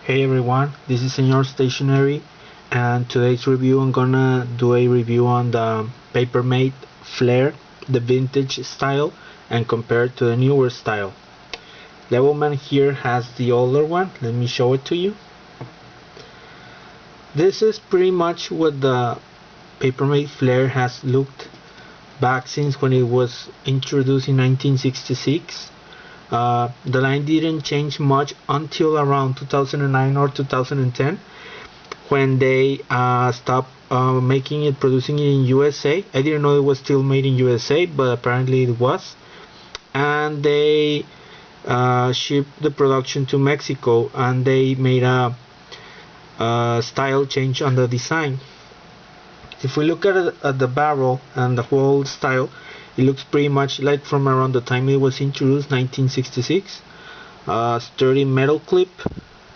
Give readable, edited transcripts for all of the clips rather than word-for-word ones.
Hey everyone, this is Senor Stationery, and today's review I'm gonna do a review on the PaperMate Flair, the vintage style, and compare it to the newer style. Levelman here has the older one. Let me show it to you. This is pretty much what the PaperMate Flair has looked back since when it was introduced in 1966. The line didn't change much until around 2009 or 2010 when they stopped producing it in USA. I didn't know it was still made in USA, but apparently it was. And they shipped the production to Mexico, and they made a style change on the design. If we look at the barrel and the whole style, it looks pretty much like from around the time it was introduced, 1966. Sturdy metal clip,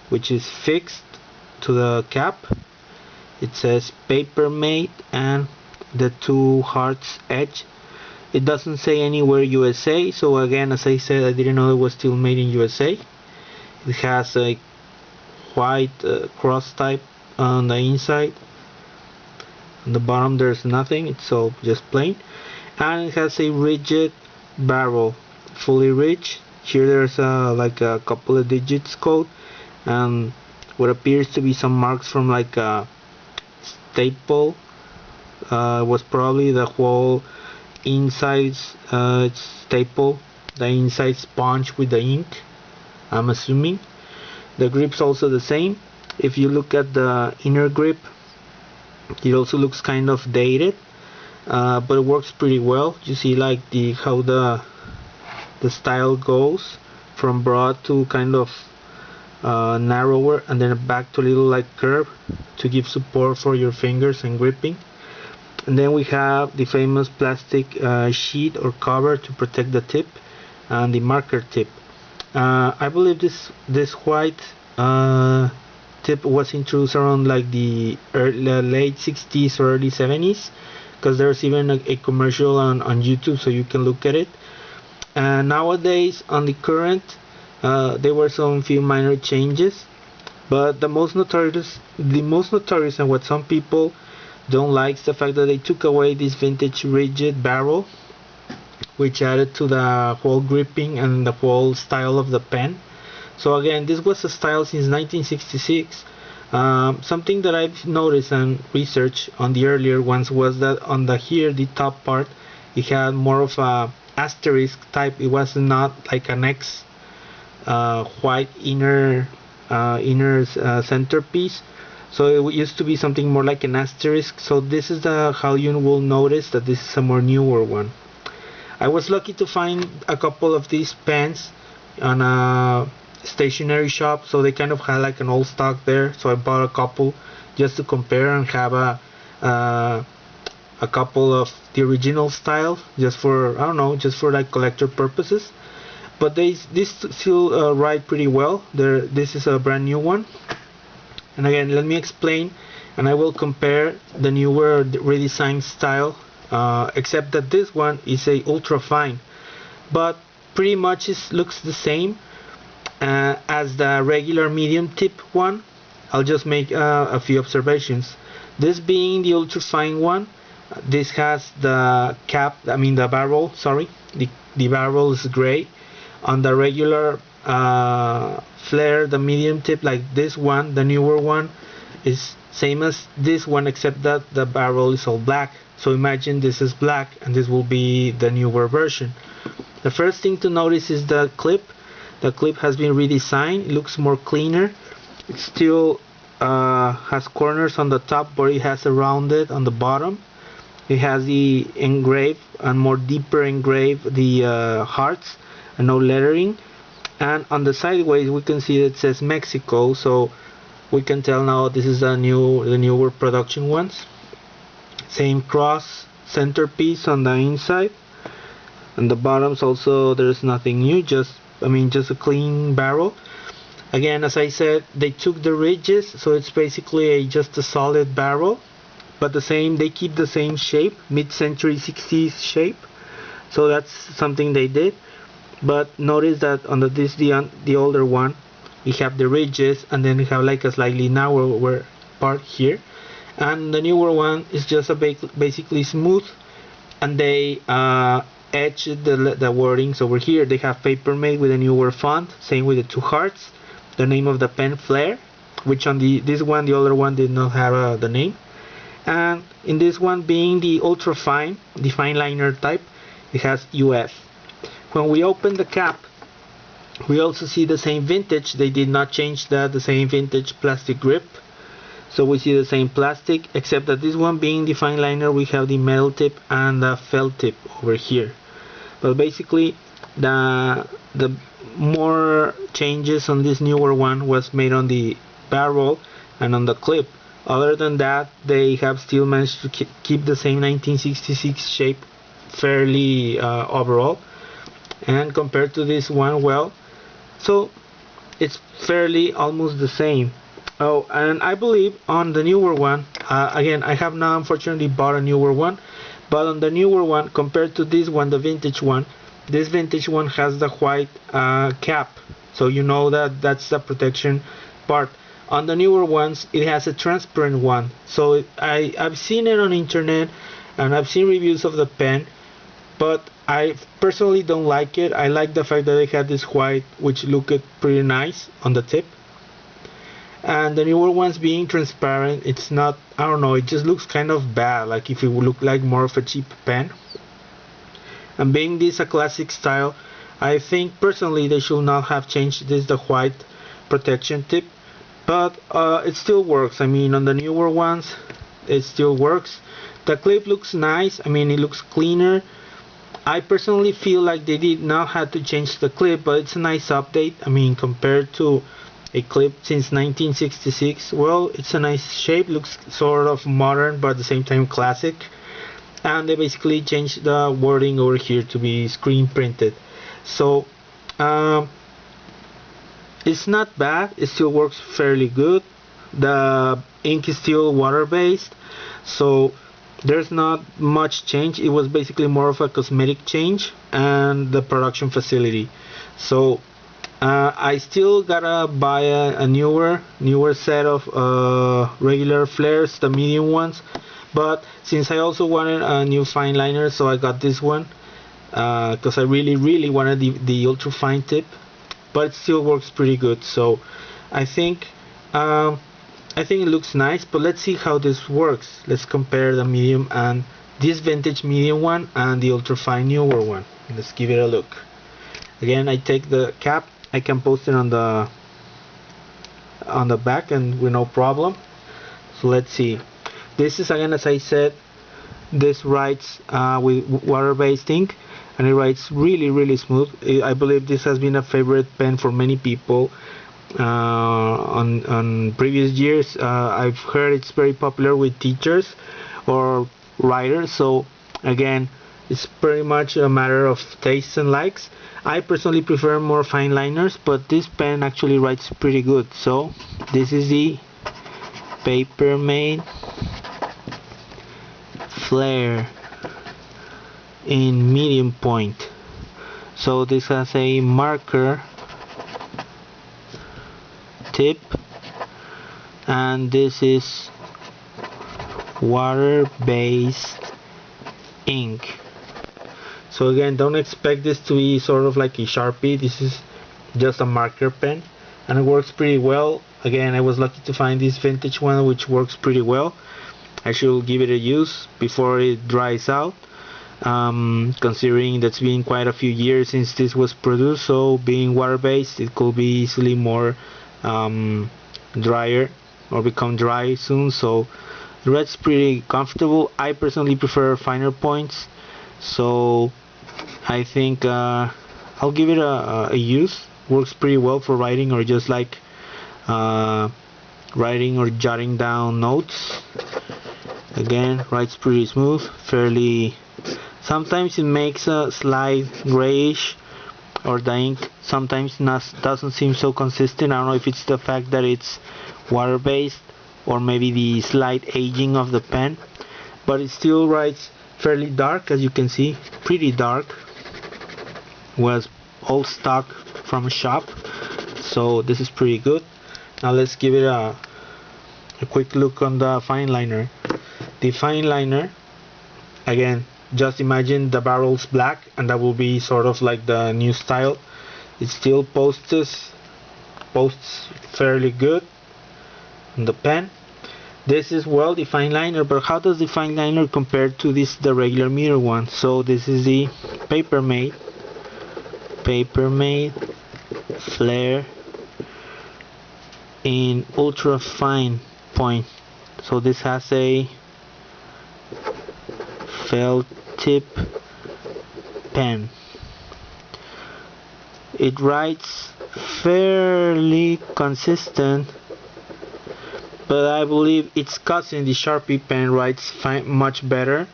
which is fixed to the cap. It says PaperMate and the two hearts edge. It doesn't say anywhere USA, so again, as I said, I didn't know it was still made in USA. It has a white cross type on the inside. On the bottom there's nothing, it's all just plain. And it has a rigid barrel, fully rigid. Here there's like a couple of digits code and what appears to be some marks from like a staple. Was probably the whole inside staple, the inside sponge with the ink, I'm assuming. The grip's also the same. If you look at the inner grip, it also looks kind of dated, but it works pretty well. You see like how the style goes from broad to kind of narrower, and then back to a little like curve to give support for your fingers and gripping. And then we have the famous plastic sheet or cover to protect the tip and the marker tip. I believe this white tip was introduced around like the late 60s or early 70s, because there's even a commercial on YouTube, so you can look at it. And nowadays on the current, there were some few minor changes, but the most notorious and what some people don't like is the fact that they took away this vintage rigid barrel, which added to the whole gripping and the whole style of the pen. So again, this was a style since 1966. Something that I've noticed and researched on the earlier ones was that on the top part, it had more of a asterisk type. It was not like an X white inner centerpiece. So it used to be something more like an asterisk. So this is how you will notice that this is a more newer one. I was lucky to find a couple of these pens on a stationery shop, so they kind of had like an old stock there, so I bought a couple just to compare and have a couple of the original style, just for, I don't know, just for like collector purposes. But this still write pretty well. This is a brand new one. And again, let me explain, and I will compare the newer redesigned style, except that this one is a ultrafine, but pretty much it looks the same as the regular medium tip one. I'll just make a few observations. This being the ultrafine one, this has the barrel, sorry, the barrel is gray. On the regular Flair, the medium tip, like this one, the newer one, is same as this one, except that the barrel is all black. So imagine this is black and this will be the newer version. The first thing to notice is the clip. The clip has been redesigned. It looks more cleaner. It still has corners on the top, but it has a rounded on the bottom. It has the engraved and more deeper engraved the hearts and no lettering. And on the sideways we can see that it says Mexico, so we can tell now this is the newer production ones. Same cross centerpiece on the inside, and the bottoms also there's nothing new, just a clean barrel. Again, as I said, they took the ridges, so it's basically just a solid barrel, but they keep the same shape, mid-century 60s shape. So that's something they did. But notice that on the older one, you have the ridges, and then you have like a slightly narrower part here. And the newer one is just a basically smooth, and they etch the wordings over here. They have PaperMate with a newer font, same with the two hearts, the name of the pen Flair, which on this one, the other one did not have the name. And in this one, being the Ultrafine, the fine liner type, it has UF. When we open the cap, we also see the same vintage. They did not change that, the same vintage plastic grip. So we see the same plastic, except that this one being the fine liner, we have the metal tip and the felt tip over here. But basically, the more changes on this newer one was made on the barrel and on the clip. Other than that, they have still managed to keep the same 1966 shape fairly overall. And compared to this one, well, so it's fairly almost the same. Oh, and I believe on the newer one, again, I have now unfortunately bought a newer one, but on the newer one, compared to this one, the vintage one, this vintage one has the white cap, so you know that that's the protection part. On the newer ones, it has a transparent one, so I've seen it on internet, and I've seen reviews of the pen, but I personally don't like it. I like the fact that they had this white, which looked pretty nice on the tip. And the newer ones being transparent, it's not, I don't know, it just looks kind of bad, like if it would look like more of a cheap pen. And being this a classic style, I think personally they should not have changed this, the white protection tip, but it still works. I mean, on the newer ones it still works. The clip looks nice, I mean, it looks cleaner. I personally feel like they did not have to change the clip, but it's a nice update. I mean, compared to a clip since 1966, well, it's a nice shape, looks sort of modern but at the same time classic. And they basically changed the wording over here to be screen printed, so it's not bad. It still works fairly good. The ink is still water based, so there's not much change. It was basically more of a cosmetic change and the production facility. So I still gotta buy a newer set of regular flares, the medium ones. But since I also wanted a new fine liner, so I got this one because I really wanted the ultrafine tip. But it still works pretty good. So I think it looks nice. But let's see how this works. Let's compare the medium and this vintage medium one and the ultrafine newer one. Let's give it a look. Again, I take the cap. I can post it on the back and with no problem. So let's see. This is, again, as I said, this writes with water-based ink, and it writes really smooth. I believe this has been a favorite pen for many people on previous years. I've heard it's very popular with teachers or writers. So again, it's pretty much a matter of tastes and likes. I personally prefer more fine liners, but this pen actually writes pretty good. So this is the PaperMate Flair in medium point. So this has a marker tip, and this is water-based ink. So again, don't expect this to be sort of like a Sharpie. This is just a marker pen, and it works pretty well. Again, I was lucky to find this vintage one, which works pretty well. I should give it a use before it dries out, considering that's been quite a few years since this was produced. So being water-based, it could be easily more drier or become dry soon. So the red's pretty comfortable. I personally prefer finer points, so I think I'll give it a use. Works pretty well for writing or just like writing or jotting down notes. Again, writes pretty smooth, fairly. Sometimes it makes a slight grayish, or the ink sometimes doesn't seem so consistent. I don't know if it's the fact that it's water based or maybe the slight aging of the pen, but it still writes fairly dark, as you can see, pretty dark. Was all stock from a shop, So this is pretty good. Now let's give it a quick look on the fine liner. The fine liner, again, just imagine the barrel's black, and that will be sort of like the new style. It still posts fairly good on the pen. This is, well, the fine liner, but how does the fine liner compare to the regular mirror one? So this is the PaperMate Flair in ultrafine point. So this has a felt tip pen. It writes fairly consistent, but I believe its cousin, the Sharpie pen, writes much better.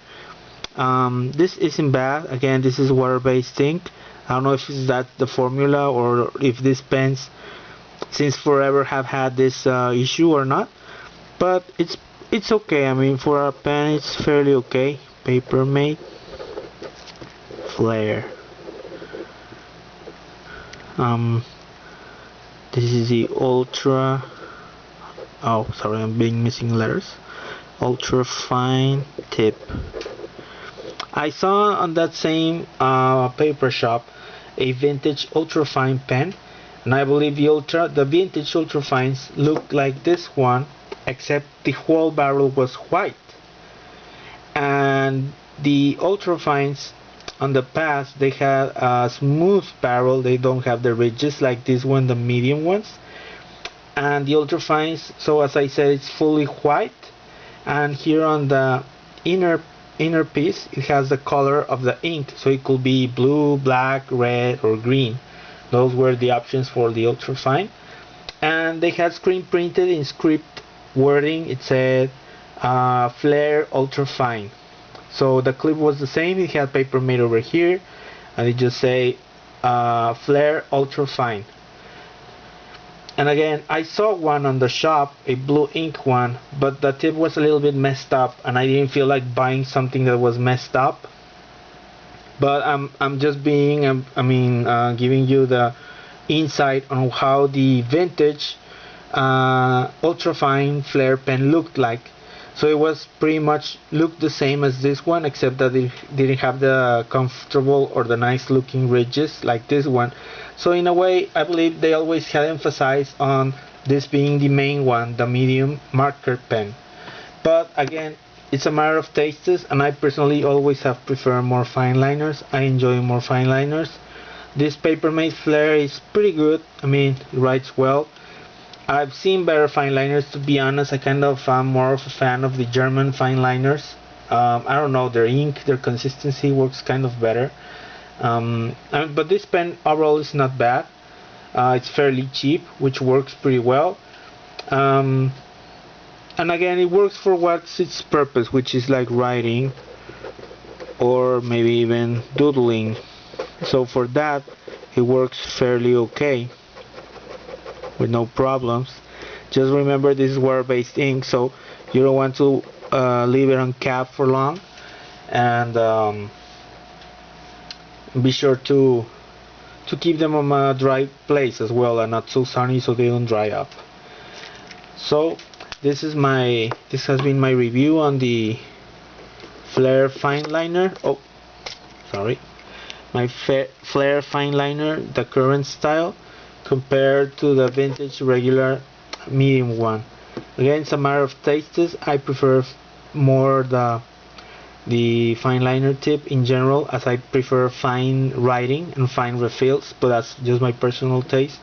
This isn't bad. Again, this is water-based ink. I don't know if that's the formula, or if these pens since forever have had this issue or not, but it's okay. I mean, for a pen, it's fairly okay. PaperMate Flair. This is the Ultra. Oh, sorry, I'm being missing letters. Ultrafine Tip. I saw on that same paper shop a vintage ultrafine pen, and I believe the vintage ultrafines looked like this one, except the whole barrel was white. And the ultrafines on the past, they had a smooth barrel. They don't have the ridges like this one, the medium ones. And the ultrafines, so as I said, it's fully white, and here on the inner piece it has the color of the ink, so it could be blue, black, red, or green. Those were the options for the ultrafine. And they had screen printed in script wording. It said Flair Ultrafine. So the clip was the same. It had PaperMate over here, and it just say Flair Ultrafine. And again, I saw one on the shop, a blue ink one, but the tip was a little bit messed up, and I didn't feel like buying something that was messed up. But I'm just being giving you the insight on how the vintage ultrafine Flair pen looked like. So it was pretty much looked the same as this one, except that it didn't have the comfortable or the nice looking ridges like this one. So in a way, I believe they always had emphasized on this being the main one, the medium marker pen. But again, it's a matter of tastes, and I personally always have preferred more fine liners. I enjoy more fine liners. This PaperMate Flair is pretty good. I mean, it writes well. I've seen better fine liners, to be honest. I kind of am more of a fan of the German fine liners. I don't know, their ink, their consistency works kind of better. But this pen overall is not bad. It's fairly cheap, which works pretty well. And again, it works for what's its purpose, which is like writing or maybe even doodling. So for that, it works fairly okay with no problems. Just remember, this is water-based ink, so you don't want to leave it on cap for long, and be sure to keep them on a dry place as well, and not so sunny so they don't dry up. So this has been my review on the Flair fine liner. Oh, sorry, my Flair fine liner, the current style, compared to the vintage regular medium one. Again, it's a matter of tastes. I prefer more the fine liner tip in general, as I prefer fine writing and fine refills, but that's just my personal taste.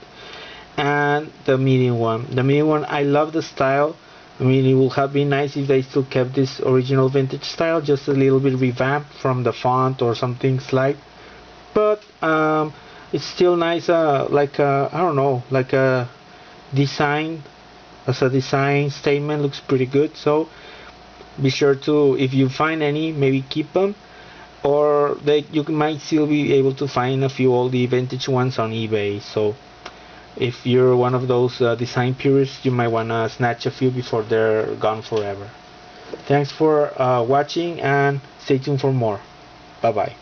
And the medium one, I love the style. I mean, it would have been nice if they still kept this original vintage style, just a little bit revamped from the font or something slight. But it's still nice, like I don't know, like a design, as a design statement, looks pretty good. So be sure to, if you find any, maybe keep them, or you might still be able to find a few oldie vintage ones on eBay. So if you're one of those design purists, you might wanna snatch a few before they're gone forever. Thanks for watching, and stay tuned for more. Bye bye.